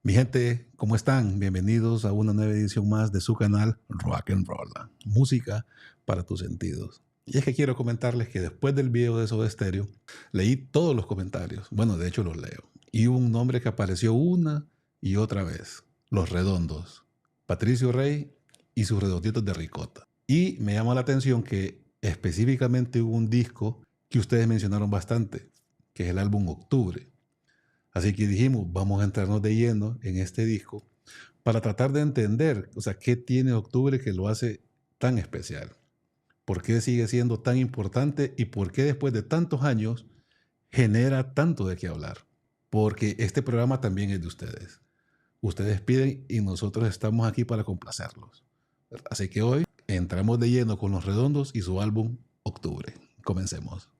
Mi gente, ¿cómo están? Bienvenidos a una nueva edición más de su canal Rock and Roll, música para tus sentidos. Y es que quiero comentarles que después del video de Soda Stereo, leí todos los comentarios. Bueno, de hecho los leo. Y hubo un nombre que apareció una y otra vez. Los Redondos. Patricio Rey y sus redonditos de ricota. Y me llama la atención que específicamente hubo un disco que ustedes mencionaron bastante, que es el álbum Octubre. Así que dijimos, vamos a entrarnos de lleno en este disco para tratar de entender, qué tiene Octubre que lo hace tan especial. ¿Por qué sigue siendo tan importante y por qué después de tantos años genera tanto de qué hablar? Porque este programa también es de ustedes. Ustedes piden y nosotros estamos aquí para complacerlos. Así que hoy entramos de lleno con Los Redondos y su álbum Octubre. Comencemos.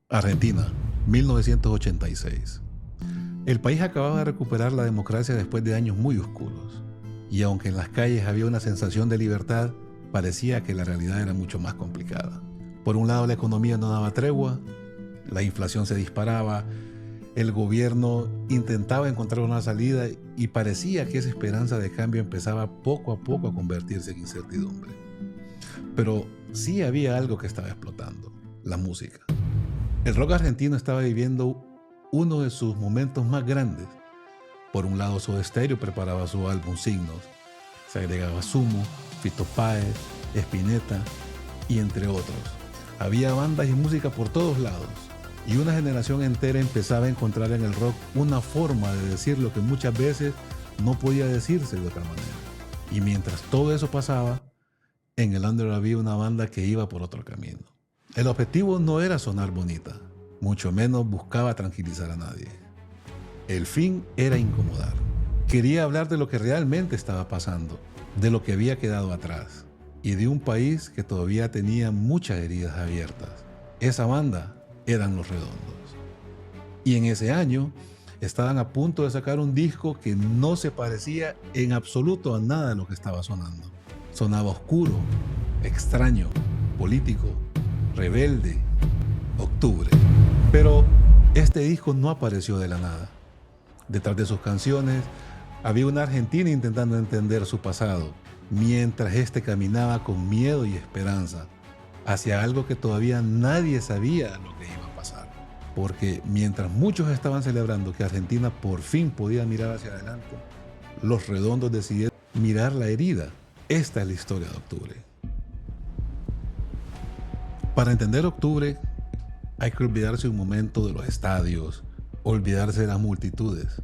Argentina, 1986. El país acababa de recuperar la democracia después de años muy oscuros, y aunque en las calles había una sensación de libertad, parecía que la realidad era mucho más complicada. Por un lado, la economía no daba tregua, la inflación se disparaba, el gobierno intentaba encontrar una salida y parecía que esa esperanza de cambio empezaba poco a poco a convertirse en incertidumbre. Pero sí había algo que estaba explotando: la música. El rock argentino estaba viviendo uno de sus momentos más grandes. Por un lado, Soda Stereo preparaba su álbum Signos. Se agregaba Sumo, Fito Páez, Spinetta y entre otros. Había bandas y música por todos lados. Y una generación entera empezaba a encontrar en el rock una forma de decir lo que muchas veces no podía decirse de otra manera. Y mientras todo eso pasaba, en el under había una banda que iba por otro camino. El objetivo no era sonar bonita, mucho menos buscaba tranquilizar a nadie. El fin era incomodar. Quería hablar de lo que realmente estaba pasando, de lo que había quedado atrás y de un país que todavía tenía muchas heridas abiertas. Esa banda eran Los Redondos. Y en ese año estaban a punto de sacar un disco que no se parecía en absoluto a nada de lo que estaba sonando. Sonaba oscuro, extraño, político, rebelde, Octubre. Pero este disco no apareció de la nada. Detrás de sus canciones había una argentina intentando entender su pasado, mientras este caminaba con miedo y esperanza hacia algo que todavía nadie sabía lo que iba a pasar. Porque mientras muchos estaban celebrando que Argentina por fin podía mirar hacia adelante, Los Redondos decidieron mirar la herida. Esta es la historia de Octubre. Para entender Octubre, hay que olvidarse un momento de los estadios, olvidarse de las multitudes.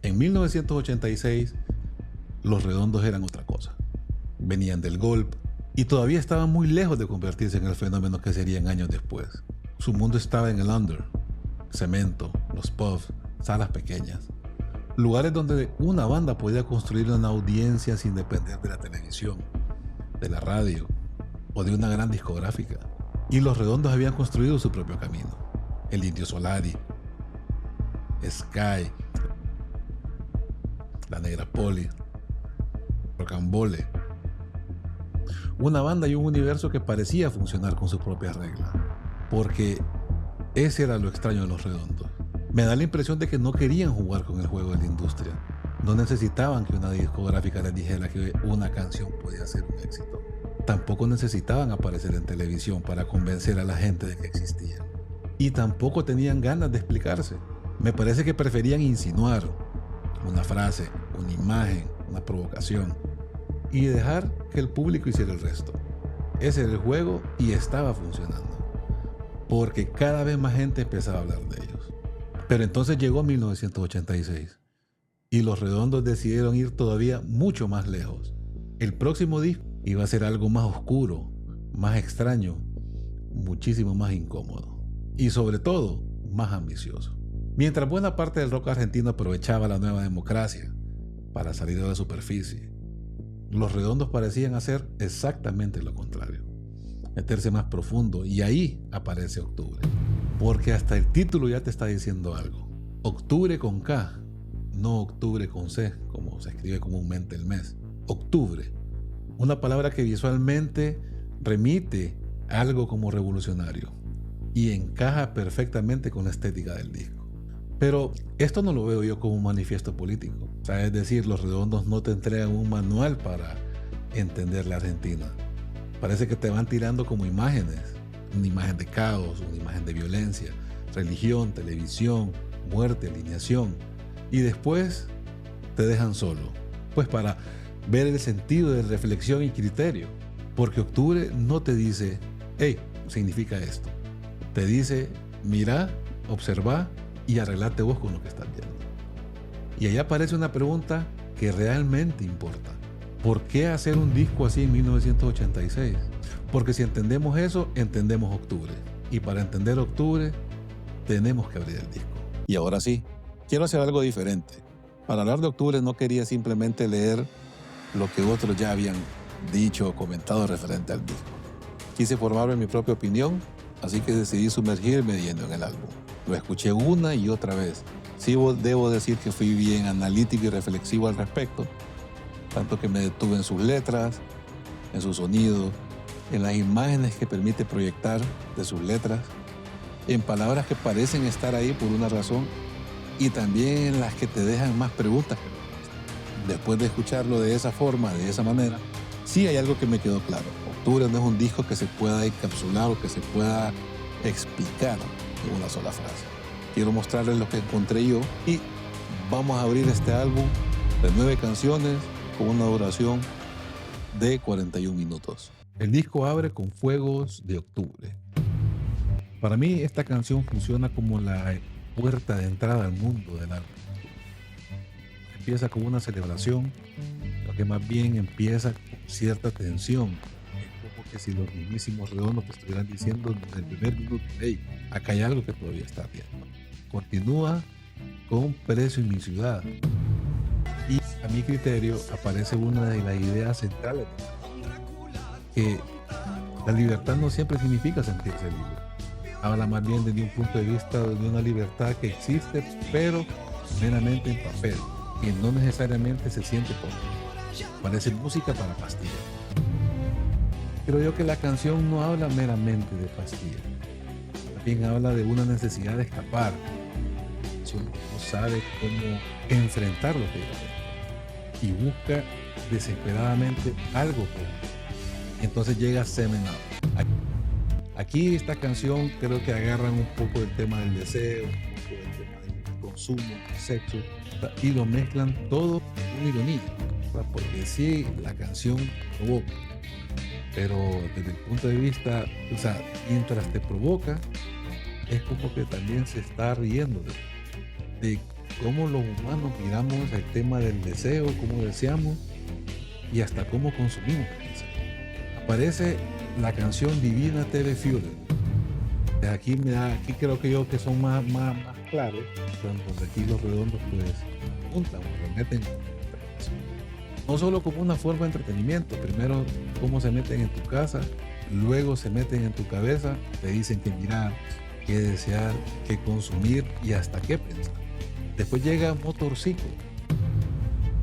En 1986, Los Redondos eran otra cosa. Venían del golpe y todavía estaban muy lejos de convertirse en el fenómeno que serían años después. Su mundo estaba en el under, cemento, los pubs, salas pequeñas. Lugares donde una banda podía construir una audiencia sin depender de la televisión, de la radio o de una gran discográfica. Y Los Redondos habían construido su propio camino. El Indio Solari, Sky, La Negra Poli, Rocambole. Una banda y un universo que parecía funcionar con sus propias reglas. Porque ese era lo extraño de Los Redondos. Me da la impresión de que no querían jugar con el juego de la industria. No necesitaban que una discográfica les dijera que una canción podía ser un éxito. Tampoco necesitaban aparecer en televisión para convencer a la gente de que existían. Y tampoco tenían ganas de explicarse. Me parece que preferían insinuar una frase, una imagen, una provocación y dejar que el público hiciera el resto. Ese era el juego y estaba funcionando. Porque cada vez más gente empezaba a hablar de ellos. Pero entonces llegó 1986 y Los Redondos decidieron ir todavía mucho más lejos. El próximo disco iba a ser algo más oscuro, más extraño, muchísimo más incómodo y sobre todo más ambicioso. Mientras buena parte del rock argentino aprovechaba la nueva democracia para salir de la superficie, Los Redondos parecían hacer exactamente lo contrario, meterse más profundo, y ahí aparece Octubre. porque hasta el título ya te está diciendo algo. Octubre con K, no octubre con C, como se escribe comúnmente el mes. Octubre, una palabra que visualmente remite a algo como revolucionario y encaja perfectamente con la estética del disco. Pero esto no lo veo yo como un manifiesto político. O sea, es decir, Los Redondos no te entregan un manual para entender la Argentina. Parece que te van tirando como imágenes. Una imagen de caos, una imagen de violencia, religión, televisión, muerte, alineación. Y después te dejan solo. Pues para ver el sentido de reflexión y criterio. Porque Octubre no te dice, hey, significa esto. Te dice, mira, observa y arreglate vos con lo que estás viendo. Y ahí aparece una pregunta que realmente importa. ¿Por qué hacer un disco así en 1986? Porque si entendemos eso, entendemos Octubre. Y para entender Octubre, tenemos que abrir el disco. Y ahora sí, quiero hacer algo diferente. Para hablar de Octubre no quería simplemente leer lo que otros ya habían dicho o comentado referente al disco. Quise formarme mi propia opinión, así que decidí sumergirme lleno en el álbum. Lo escuché una y otra vez. Sí, debo decir que fui bien analítico y reflexivo al respecto, tanto que me detuve en sus letras, en su sonido, en las imágenes que permite proyectar de sus letras, en palabras que parecen estar ahí por una razón y también en las que te dejan más preguntas que respuestas. Después de escucharlo de esa forma, de esa manera, sí hay algo que me quedó claro. Octubre no es un disco que se pueda encapsular o que se pueda explicar en una sola frase. Quiero mostrarles lo que encontré yo y vamos a abrir este álbum de 9 canciones con una duración de 41 minutos. El disco abre con Fuegos de Octubre. Para mí esta canción funciona como la puerta de entrada al mundo del álbum. Empieza como una celebración, lo que más bien empieza con cierta tensión. Es como que si los mismísimos Redondos te estuvieran diciendo desde el primer minuto, hey, acá hay algo que todavía está viendo. Continúa con Precio en mi ciudad. Y a mi criterio aparece una de las ideas centrales, que la libertad no siempre significa sentirse libre. Habla más bien desde un punto de vista de una libertad que existe, pero meramente en papel, y no necesariamente se siente por. Parece música para pastillas. Creo yo que la canción no habla meramente de pastillas, también habla de una necesidad de escapar. No sabe cómo enfrentar lo que vive y busca desesperadamente algo que entonces llega Semen Up. Aquí esta canción creo que agarran un poco el tema del deseo, un poco el tema del consumo, del sexo, y lo mezclan todo con ironía, ¿verdad? Porque sí, la canción provoca, pero desde el punto de vista, o sea, mientras te provoca, es como que también se está riendo de cómo los humanos miramos el tema del deseo, cómo deseamos y hasta cómo consumimos el deseo. Aparece la canción Divina TV Führer. Aquí creo que yo que son más claros, donde aquí los Redondos pues juntan o remeten no solo como una forma de entretenimiento, primero cómo se meten en tu casa, luego se meten en tu cabeza, te dicen que mirar, qué desear, qué consumir y hasta qué pensar. Después llega Motorcito.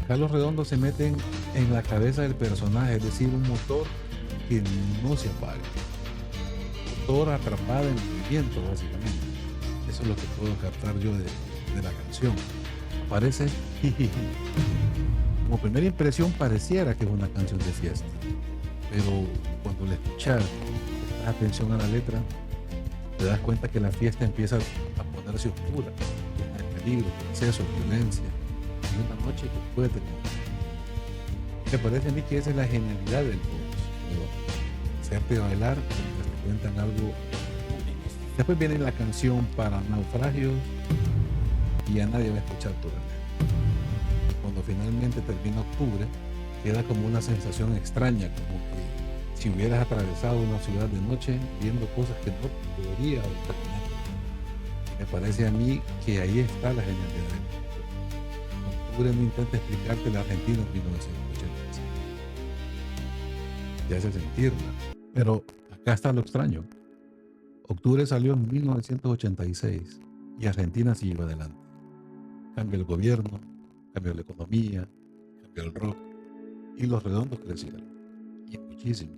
Acá los Redondos se meten en la cabeza del personaje, es decir, un motor que no se apaga. Motor atrapado en movimiento, básicamente. Eso es lo que puedo captar yo de la canción. Aparece, como primera impresión pareciera que es una canción de fiesta, pero cuando la escuchas, prestas atención a la letra, te das cuenta que la fiesta empieza a ponerse oscura, llena de peligro, exceso, violencia, y una noche que puede terminar. Me parece a mí que esa es la genialidad del blues, hacerte bailar mientras te cuentan algo. Después viene la canción Para Naufragios y ya nadie va a escuchar tu letra. Cuando finalmente termina Octubre, queda como una sensación extraña, como que si hubieras atravesado una ciudad de noche viendo cosas que no podría terminar. Me parece a mí que ahí está la genialidad. Octubre no intenta explicarte la Argentina en 1986. Te hace sentirla. Pero acá está lo extraño. Octubre salió en 1986 y Argentina siguió adelante. Cambió el gobierno, cambió la economía, cambió el rock y Los Redondos crecieron. Y muchísimo.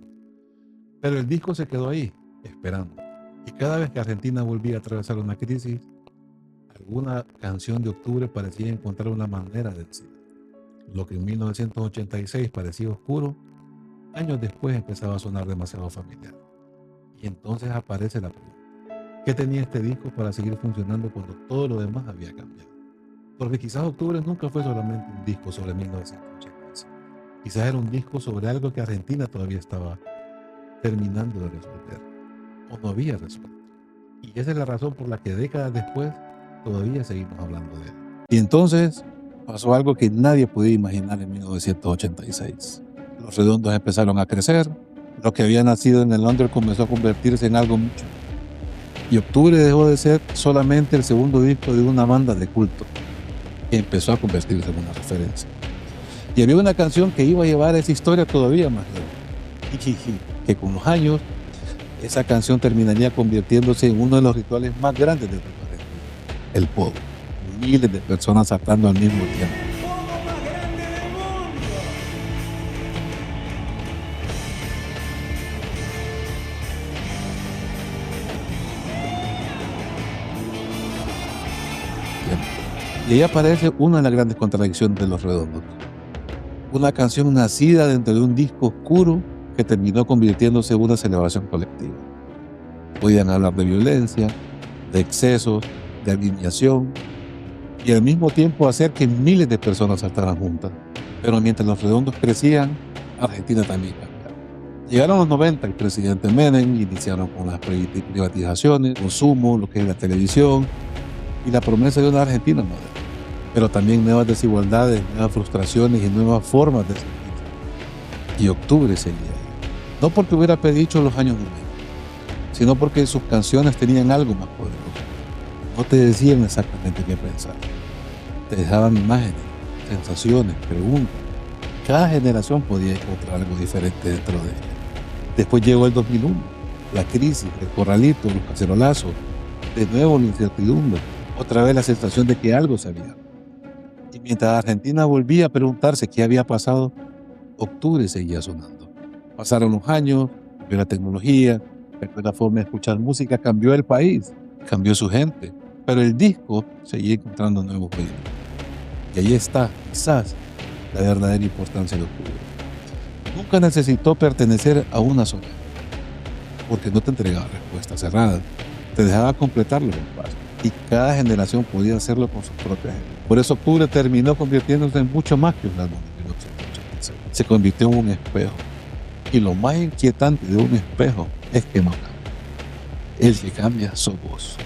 Pero el disco se quedó ahí, esperando. Y cada vez que Argentina volvía a atravesar una crisis, alguna canción de Octubre parecía encontrar una manera de decir. Lo que en 1986 parecía oscuro, años después empezaba a sonar demasiado familiar. Y entonces aparece la pregunta: ¿qué tenía este disco para seguir funcionando cuando todo lo demás había cambiado? Porque quizás Octubre nunca fue solamente un disco sobre 1986. Quizás era un disco sobre algo que Argentina todavía estaba terminando de resolver, o no había resuelto. Y esa es la razón por la que décadas después todavía seguimos hablando de él. Y entonces pasó algo que nadie podía imaginar en 1986. Los Redondos empezaron a crecer, lo que había nacido en el under comenzó a convertirse en algo mucho. Y Octubre dejó de ser solamente el segundo disco de una banda de culto, que empezó a convertirse en una referencia. Y había una canción que iba a llevar esa historia todavía más lejos, que con los años esa canción terminaría convirtiéndose en uno de los rituales más grandes del repertorio, el pogo. Miles de personas saltando al mismo tiempo. Y ahí aparece una de las grandes contradicciones de Los Redondos. Una canción nacida dentro de un disco oscuro que terminó convirtiéndose en una celebración colectiva. Podían hablar de violencia, de excesos, de alineación y al mismo tiempo hacer que miles de personas saltaran juntas. Pero mientras Los Redondos crecían, Argentina también cambiaba. Llegaron los 90, el presidente Menem, iniciaron con las privatizaciones, consumo, lo que es la televisión y la promesa de una Argentina moderna. Pero también nuevas desigualdades, nuevas frustraciones y nuevas formas de sentir. Y Octubre seguía ahí. No porque hubiera predicho los años 90, sino porque sus canciones tenían algo más poderoso. No te decían exactamente qué pensar. Te dejaban imágenes, sensaciones, preguntas. Cada generación podía encontrar algo diferente dentro de ella. Después llegó el 2001, la crisis, el corralito, los cacerolazos, de nuevo la incertidumbre, otra vez la sensación de que algo se había. Y mientras Argentina volvía a preguntarse qué había pasado, Octubre seguía sonando. Pasaron los años, cambió la tecnología, cambió la forma de escuchar música, cambió el país, cambió su gente, pero el disco seguía encontrando nuevos ritmos. Y ahí está, quizás, la verdadera importancia de Octubre. Nunca necesitó pertenecer a una sola, porque no te entregaba respuestas cerradas, te dejaba completarlo en paz. Y cada generación podía hacerlo con sus propias generaciones. Por eso Octubre terminó convirtiéndose en mucho más que un álbum de 1986. Se convirtió en un espejo. Y lo más inquietante de un espejo es que no cambia. El que cambia sos vos.